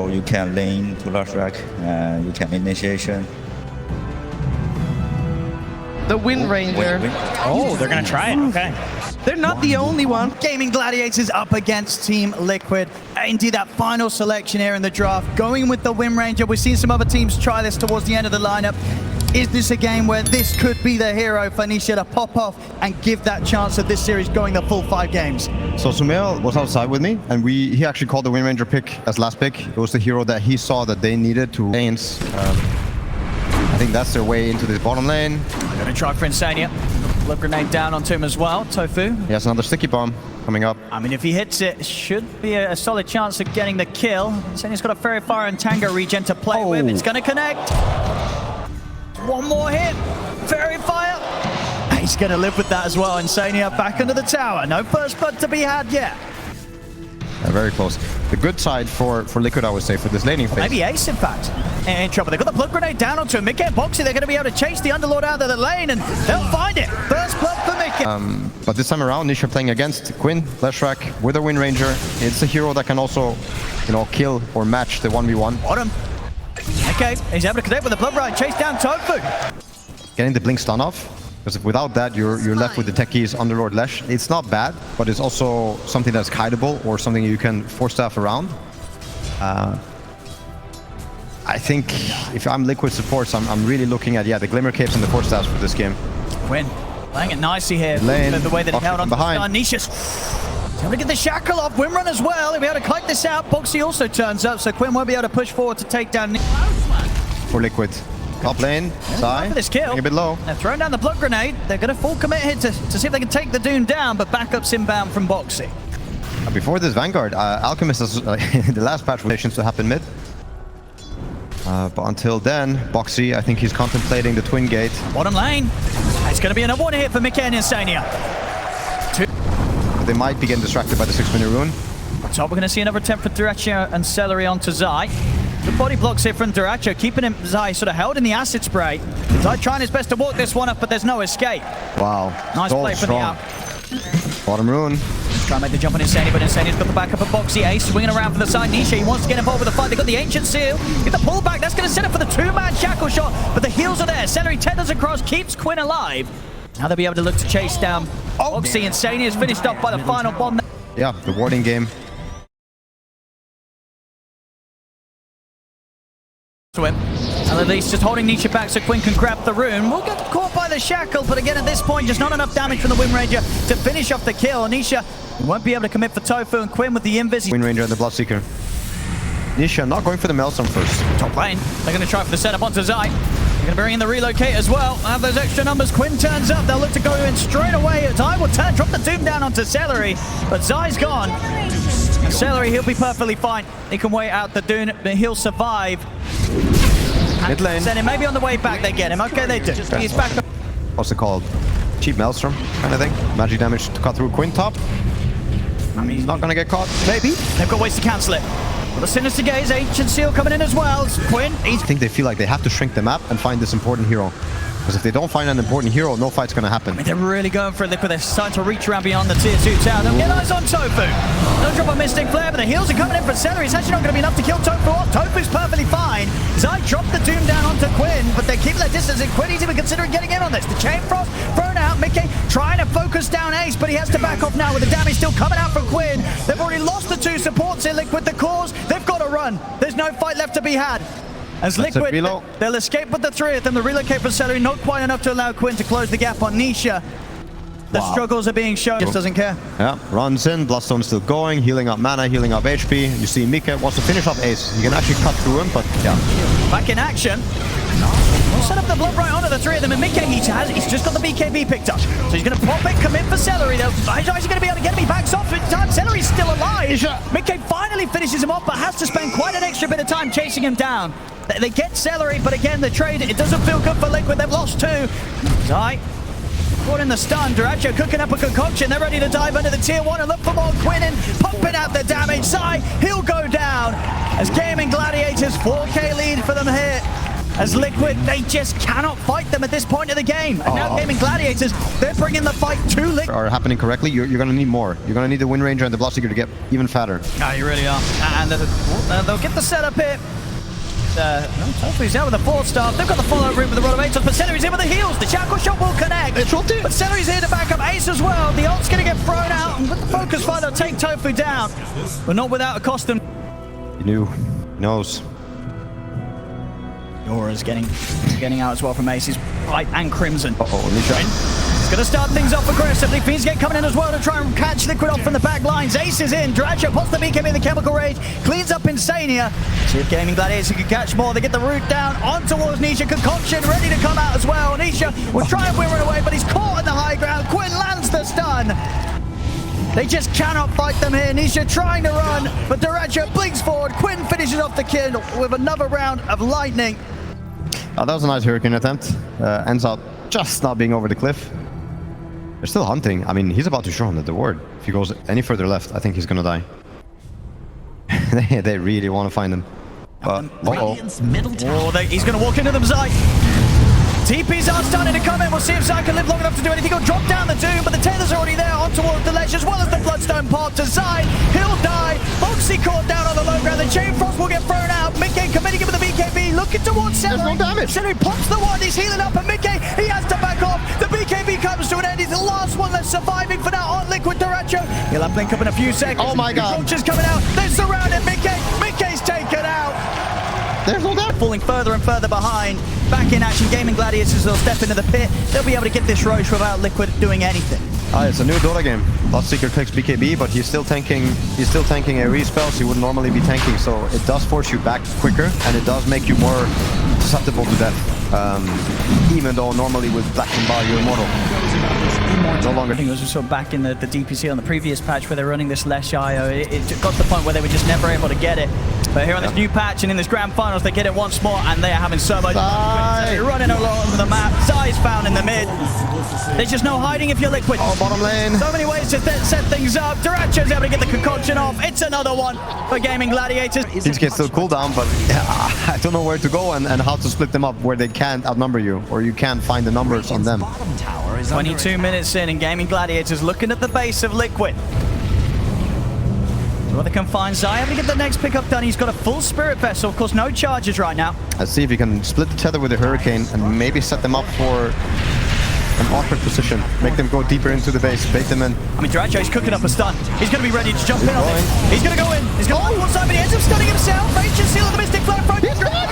So you can lane to large rack, and you can initiation. The Wind Ranger. Oh, they're gonna try it, okay. They're not the only one. Gaimin Gladiators up against Team Liquid. Indeed, that final selection here in the draft, going with the Wind Ranger. We've seen some other teams try this towards the end of the lineup. Is this a game where this could be the hero for Nisha to pop off and give that chance of this series going the full 5 games? So Sumail was outside with me, and he actually called the Wind Ranger pick as last pick. It was the hero that he saw that they needed to lanes. I think that's their way into the bottom lane. They're going to try for Insania. Blood grenade down onto him as well. Tofu. He has another sticky bomb coming up. I mean, if he hits it, should be a solid chance of getting the kill. Insania's got a Fairy Fire and Tango regen to play with. It's going to connect. One more hit. Fairy Fire. He's going to live with that as well. Insania back under the tower. No first blood to be had yet. Yeah, very close. The good side for Liquid, I would say, for this laning phase. Maybe Ace, in fact, in trouble. They've got the blood grenade down onto him. Mickey and Boxy, they're going to be able to chase the Underlord out of the lane, and they'll find it. First blood for Mickey. But this time around, Nisha playing against Quinn, Leshrac, with a Wind Ranger. It's a hero that can also, you know, kill or match the 1v1. Bottom. Okay, he's able to connect with the blood ride, chase down Tofu. Getting the blink stun off. Because without that, you're left with the techies, Underlord, Lesh. It's not bad, but it's also something that's kiteable or something you can force staff around. I think if I'm Liquid supports, I'm really looking at, the Glimmer Capes and the force staffs for this game. Quinn playing it nicely here. Lane, the way that he held on behind. Nisha's able to get the shackle off. Wimrun as well. He'll be able to kite this out. Boxy also turns up, so Quinn won't be able to push forward to take down For Liquid. Top lane, Sai, for this kill. a bit low. They're throwing down the blood grenade. They're going to full commit here to see if they can take the Doom down, but backups inbound from Boxy. Before this Vanguard, Alchemist has the last patch relations to happen mid. But until then, Boxy, I think he's contemplating the Twin Gate. Bottom lane. It's going to be another one hit for Mickey and Insania. They might be getting distracted by the 6-minute rune. On top, we're going to see another attempt for Duracho and Celery onto Zai. Good body blocks here from Duracho, keeping him, Zai, sort of held in the acid spray. Zai trying his best to walk this one up, but there's no escape. Wow. Nice play from the out. Bottom rune. Try and make the jump on Insania, but Insania's got the backup of Boxy. Ace swinging around from the side. Nisha, he wants to get involved with the fight. They've got the Ancient Seal. Get the pullback. That's going to set up for the 2-man shackle shot, but the heals are there. Celery tethers across, keeps Quinn alive. Now they'll be able to look to chase down Boxy. Insania is finished off by the final bomb. Yeah, the warding game. To him. And at least just holding Nisha back so Quinn can grab the rune. We'll get caught by the shackle, but again at this point just not enough damage from the Wind Ranger to finish off the kill. Nisha won't be able to commit for Tofu, and Quinn with the invis. Wind Ranger and the Bloodseeker. Nisha not going for the Maelstrom first. Top lane. They're going to try for the setup onto Zai. They're going to bring in the relocate as well. Have those extra numbers. Quinn turns up. They'll look to go in straight away. Zai will turn, drop the Doom down onto Celery, but Zai's gone. And Celery, he'll be perfectly fine. He can wait out the Doom, but he'll survive. Mid lane. Send him. Maybe on the way back they get him. Okay, they do. He's back. What's it called? Cheap Maelstrom kind of thing. Magic damage to cut through Quinn top. I mean, he's not going to get caught. Maybe. They've got ways to cancel it. Well, the Sinister Gaze, Ancient Seal coming in as well. Quinn, I think they feel like they have to shrink the map and find this important hero. Because if they don't find an important hero, no fight's going to happen. I mean, they're really going for it. Liquid. They're starting to reach around beyond the tier 2 tower. They'll get eyes on Tofu. They'll drop a Mystic Flare, but the heals are coming in for Celery. It's actually not going to be enough to kill Tofu off. Tofu's perfectly fine. Zai dropped the Doom down onto Quinn, but they're keeping their distance, and Quinn is even considering getting in on this. The Chain Frost thrown out. Mickey trying to focus down Ace, but he has to back off now with the damage still coming out from Quinn. They've already lost the 2 supports here, Liquid. The cause, they've got to run. There's no fight left to be had. As Liquid, they'll escape with the 3 of them. The relocate for Celery, not quite enough to allow Quinn to close the gap on Nisha. The struggles are being shown. Just doesn't care. Yeah, runs in, Bloodstone's still going, healing up mana, healing up HP. You see Mika wants to finish off Ace. You can actually cut through him, but yeah. Back in action. We'll set up the blood right onto the 3 of them, and Mickey, he's just got the BKB picked up. So he's going to pop it, commit for Celery. He's actually going to be able to get him. He backs off in time. Celery's still alive. Mickey finally finishes him off, but has to spend quite an extra bit of time chasing him down. They get Celery, but again, the trade, it doesn't feel good for Liquid. They've lost 2. Zai caught in the stun. Duracho cooking up a concoction. They're ready to dive under the tier 1 and look for more Quinn and pumping out the damage. Zai, he'll go down as Gaimin Gladiators 4K lead for them here. as Liquid, they just cannot fight them at this point of the game. And now Gaimin Gladiators, they're bringing the fight to Liquid. Are happening correctly, you're going to need more. You're going to need the Wind Ranger and the Bloodseeker to get even fatter. Oh, you really are. And they'll get the setup here. No, Tofu's out with a 4-star. They've got the follow route with the Rotovators, but Celery's in with the heals. The Shackle Shot will connect. It will do. But Celery's here to back up Ace as well. The ult's going to get thrown out, and with the focus fire, they'll take Tofu down. But not without a cost them. He knew. He knows. Yora's getting out as well from Ace. He's white and crimson. Nisha. He's going to start things off aggressively. Fiendsgate coming in as well to try and catch Liquid off from the back lines. Ace is in. Dracho pops the BKB in the Chemical Rage. Cleans up Insania. See if Gaimin Gladiators can catch more. They get the route down on towards Nisha. Concoction ready to come out as well. Nisha will try and win it away, but he's caught on the high ground. Quinn lands the stun. They just cannot fight them here. Nisha trying to run, but Duracho blinks forward. Quinn finishes off the kill with another round of lightning. That was a nice Hurricane attempt. Ends up just not being over the cliff. They're still hunting. I mean, he's about to show him the word. If he goes any further left, I think he's gonna die. they really want to find him. He's gonna walk into them, Zai. TPs are starting to come in. We'll see if Zai can live long enough to do anything. He'll drop down the Doom, but the Tether's already there on towards the ledge, as well as the Bloodstone pop to Zai. He'll die. Foxy caught down on the low ground. The Chain Frost will get thrown out. Midgame committing him with the BKB, looking towards Celery. There's no damage. Celery pops the one. He's healing up, and Midgame, he has to back off. The BKB comes to an end. He's the last one left surviving for now on Liquid Duracho. He'll have Blink up in a few seconds. Oh my god. Vulture's coming out. They're surrounded. Midgame. Midgame's taken out. There's no damage. Falling further and further behind. Back in action, Gaimin Gladiators will step into the pit. They'll be able to get this Roche without Liquid doing anything. It's a new Dota game. Bloodseeker takes BKB, but he's still tanking AoE spells he would normally be tanking, so it does force you back quicker, and it does make you more susceptible to death. Even though normally with Black and Bar you're immortal. No longer. I think it was sort of back in the DPC on the previous patch where they're running this less IO. It got to the point where they were just never able to get it. But here on this new patch and in this grand finals, they get it once more, and they are having so much fun. Running along the map. Zai's found in the mid. There's just no hiding if you're Liquid. Oh, bottom lane. So many ways to set things up. Duracho's able to get the concoction off. It's another one for Gaimin Gladiators. These get still cooldown, but I don't know where to go and how to split them up where they can't outnumber you, or you can't find the numbers on them. 22 minutes in, and Gaimin Gladiators looking at the base of Liquid. Well, they can find Zai, able to get the next pickup done. He's got a full Spirit Vessel, of course, no charges right now. Let's see if he can split the tether with the Hurricane and maybe set them up for an awkward position. Make them go deeper into the base, bait them in. I mean, Duracho's cooking up a stun. He's going to be ready to jump in on it. He's going to go in. He's going to go one side, but he ends up stunning himself. Rage seal of the Mystic Flare from He's gone.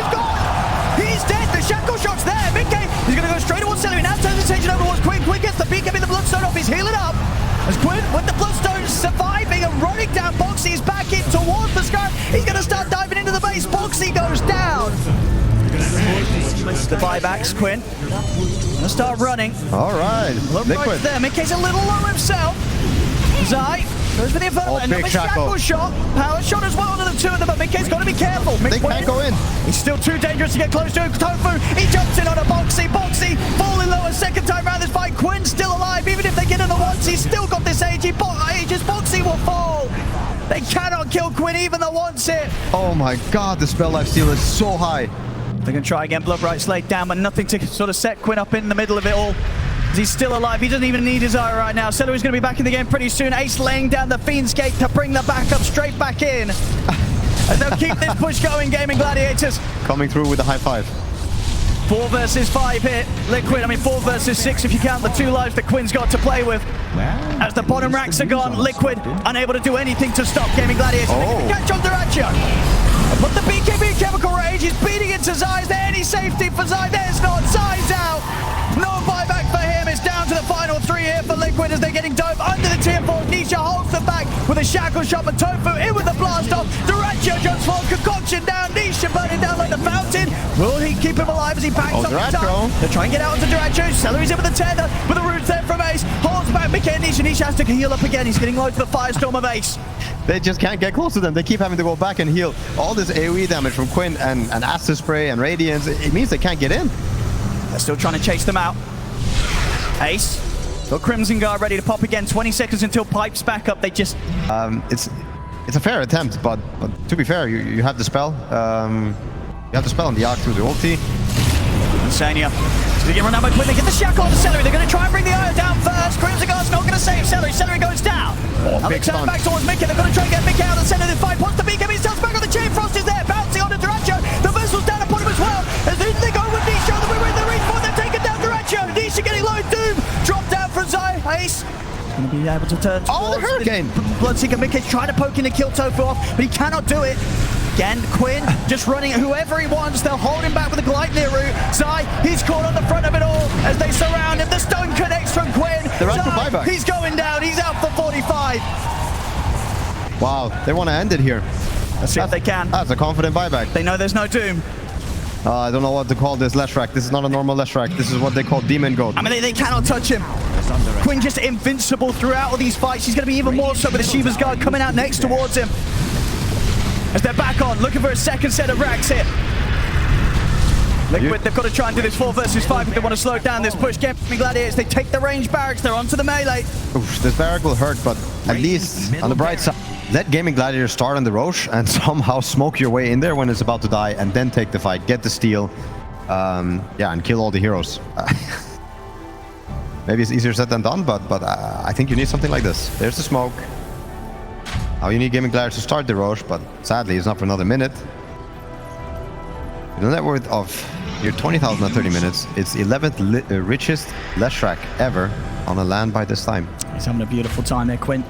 He's dead. The Shackle Shot's there. Midgame. He's going to go straight towards Celery. Now turns his attention over towards Quinn. Quinn gets the BKB, the Bloodstone off. He's healing up. As Quinn, with the Bloodstone surviving and running down, Boxy is back in towards the sky. He's going to start diving into the base. Boxy goes down. The buybacks, Quinn. Gonna start running. All right. Liquid. Right there. Midgame's a little low himself. Zai goes for the Inferno. And the Shackle Shot. Power Shot as well to the two of them, but Midgame's got to be careful. They can't go in. He's still too dangerous to get close to. Tofu, he jumps in on a Boxy. Boxy falling low a second time around this fight. Quinn's still alive. Even if they get in the once, he's still got this age. Aegis Boxy will fall. They cannot kill Quinn even the once hit. Oh my god, the spell life steal is so high. They're going to try again, Bloodbright Slate down, but nothing to sort of set Quinn up in the middle of it all. He's still alive. He doesn't even need his eye right now. Celery's going to be back in the game pretty soon. Ace laying down the Fiend's Gate to bring the backup straight back in. And they'll keep this push going, Gaimin Gladiators. Coming through with a high five. 4 versus 5 hit. Liquid, I mean 4 versus 6 if you count the 2 lives that Quinn's got to play with. As the bottom racks are gone, Liquid unable to do anything to stop Gaimin Gladiators. They can catch on Duracho. But the BKB Chemical Rage is beating into Zai. Is there any safety for Zai? There's not. Zai's out. No buyback for him. It's down to the final 3 here for Liquid as they're getting dove under the tier 4. Nisha holds them back with a Shackle Shot, but Tofu in with the blast off. Duracho jumps forward, Concoction down. Nisha burning down like the fountain. Will he keep him alive as he backs up the time? They're trying to get out onto Duracho. Celery's in with the tether, with the roots there from Ace. Holds back Mickey and Nisha. Nisha has to heal up again. He's getting low to the Firestorm of Ace. They just can't get close to them. They keep having to go back and heal. All this AoE damage from Quinn and Acid Spray and Radiance, it means they can't get in. They're still trying to chase them out. Ace, got Crimson Guard ready to pop again. 20 seconds until Pipes back up. They just... It's a fair attempt, but to be fair, you have the spell. You have the spell on the arc through the ulti. Insania. So they get run down by Quinn. They get the shackle on the Celery. They're going to try and bring the Io down first. Crimson Guard's not going to save Celery. Celery goes down. Now they turn back towards Mickey. They're going to try and get Mickey out of the center of this fight. Wants the BKB. Starts back on the chain. Frost is there. Bouncing onto Duracho. The vessel's down upon him as well. As they go with Nisha. We were in the respawn. They're taking down Duracho. Nisha getting low. Doom. Drop down from Zai. Ace. Going to be able to turn towards the Hurricane. Bloodseeker. Mickey's trying to poke in to kill Tofu off, but he cannot do it. Again, Quinn just running at whoever he wants. They'll hold him back with a Gleipnir route. Zai, he's caught on the front of it all as they surround him. The stone connects from Quinn. They're out for Zai, buyback. he's going down. He's out for 45. Wow, they want to end it here. Let's see if they can. That's a confident buyback. They know there's no Doom. I don't know what to call this Leshrac. This is not a normal Leshrac. This is what they call Demon Goat. I mean, they cannot touch him. Quinn just invincible throughout all these fights. He's going to be even more so with the Shiva's Guard coming out next towards him. As they're back on, looking for a second set of racks here. Liquid, they've got to try and do this 4 versus 5 if they want to slow down this push. Gaimin Gladiators, they take the range barracks, they're onto the melee. Oof, this barrack will hurt, but at least on the bright side, let Gaimin Gladiators start on the Roche and somehow smoke your way in there when it's about to die and then take the fight, get the steal, yeah, and kill all the heroes. Maybe it's easier said than done, but I think you need something like this. There's the smoke. Now you need Gaimin Gladiators to start the Roche, but sadly it's not for another minute. The net worth of your 20,000 at 30 minutes, it's 11th richest Leshrac ever on a land by this time. He's having a beautiful time there, Quinn.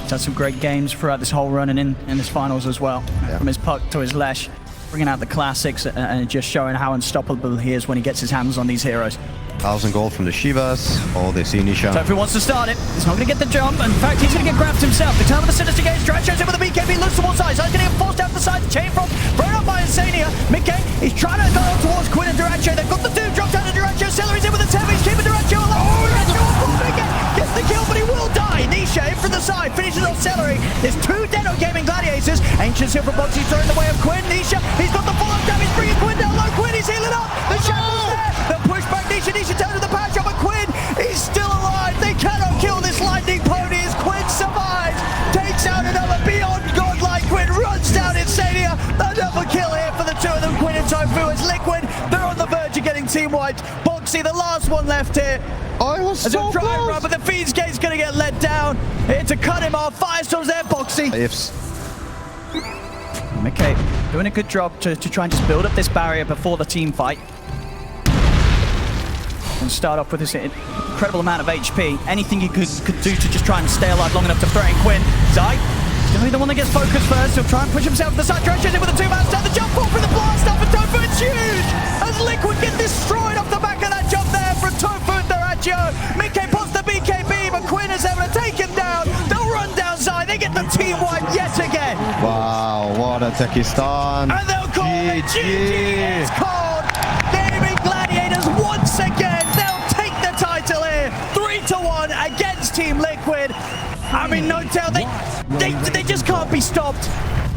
He's had some great games throughout this whole run and in this finals as well. Yeah. From his puck to his Lesh, bringing out the classics and just showing how unstoppable he is when he gets his hands on these heroes. 1,000 gold from the Shivas. Oh, they see Nisha. So if he wants to start it, he's not going to get the jump. In fact, he's going to get grabbed himself. The turn with the Sinister Gaze. Drag shows in with the BKB. Looks towards sides. He's going to get forced out the side. The chain from thrown up by Insania. Mickey, he's trying to go towards Quinn and Duracho. They've got the Doom. Dropped down to Duracho. Celery's in with the 10. He's keeping Duracho alive. Oh, Duracho on Mickey. Gets the kill, but he will die. Nisha in from the side. Finishes off Celery. There's 2 dead on Gaimin Gladiators. Ancient Silver Boxy throwing the way of Quinn. Nisha, he's got the follow-up damage. Bringing Quinn down low. Quinn, he's healing up. The shackle's there. The pushback. Nisha turns to the patch up. Quinn, he's still alive. They cannot kill this lightning pony as Quinn survives. Takes out another beyond godlike Quinn. Runs down Insania. Another kill here for the 2 of them. Quinn and Tofu as Liquid. They're on the verge of getting team wiped. Boxy, the last one left here. Oh, it was so close. Run, but the Fiend's Gate's going to get let down. Here to cut him off. Firestorm's there, Boxy. Ifs. Okay, doing a good job to try and just build up this barrier before the team fight. And start off with this incredible amount of HP. Anything you could do to just try and stay alive long enough to threaten Quinn. Zai, gonna be the one that gets focused first. He'll try and push himself to the side. Trashes in with a 2-man stand. The jump ball for the blast up and Tofu. It's huge! As Liquid get destroyed off the back of that jump there from Tofu and Duracho. Mickey pops the BKB, but Quinn is able to take him down. They'll run down Zai. They get the team wipe yet again. Wow, what a techie stun. And they'll call it GG. It's called Gaimin Gladiators once again. They'll take the title here. 3-1 against Team Liquid. I mean, no doubt they just can't be stopped.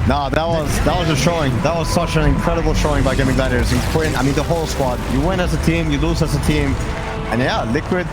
No, that was a showing. That was such an incredible showing by Gaimin Gladiators and Quinn. I mean, the whole squad. You win as a team, you lose as a team. And yeah, Liquid